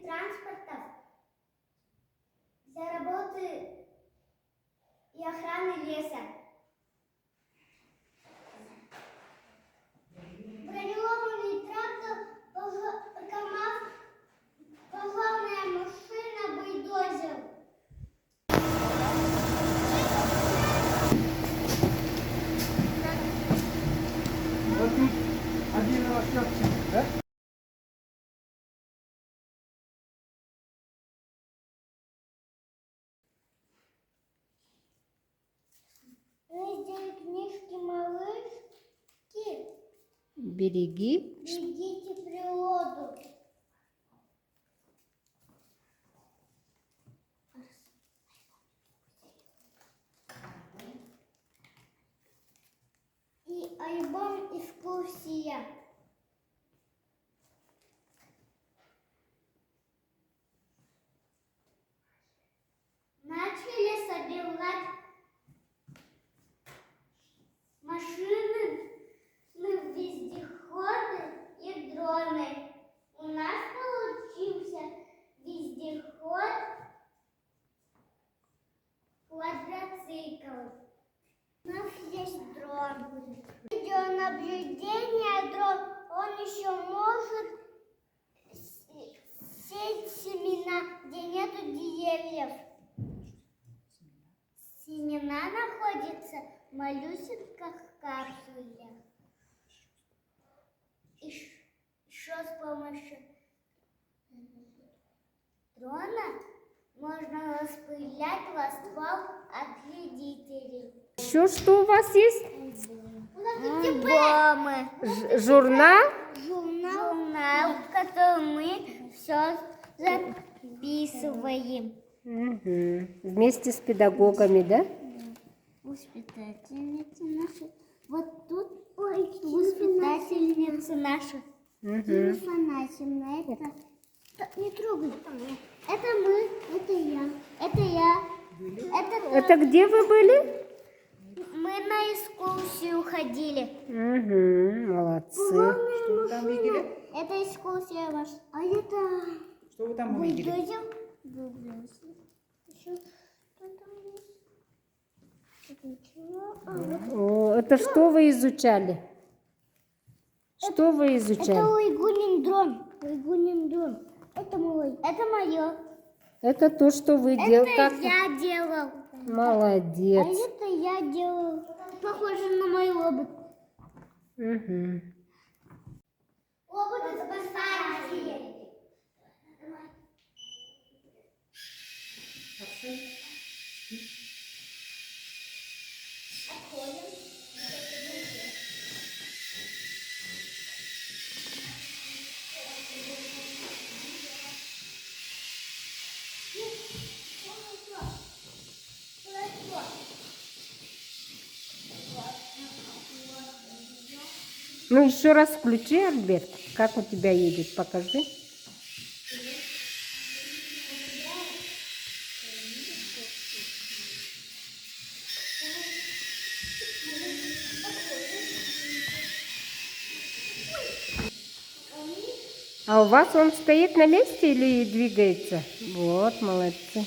транспортов для работы и охраны леса. Бронированный трактор, КамАЗ, пожарная машина, бульдозер. Вот тут один расчетчик, да? Раздел книжки малышки. Берегите природу. И альбом «Экскурсия». Начали собирать машины, вездеходы и дроны. У нас получился вездеход, квадроцикл. У нас есть дрон. Видеонаблюдение дрон. Он еще может сеять семена, где нету деревьев. Семена находятся в малюсеньких капсулях. Еще с помощью дрона можно распылять ствол от вредителей. Еще что у вас есть? Альбомы. Журнал? Журнал, в котором мы все записываем. Угу. Вместе с педагогами, да? Воспитательница наша. Вот тут воспитательница наша. Афанасьевна, это не трогай. Это мы, это я, это я. Это где вы были? Мы на экскурсию ходили. Угу, молодцы. Что вы там видели? Это экскурсия ваша. А это Что вы там увидели? бульдозер. Еще что там есть? Ничего. Это что вы изучали? Что вы изучали? Это Ойгунин дрон. Это мой. Это мое. Это то, что вы делали. Это я делал. Молодец. А это я делал. Похоже на мой робот. Угу. Робот спасатель. Ну, еще раз включи, Альберт. Как у тебя едет, покажи. А у вас он стоит на месте или двигается? Вот, молодцы.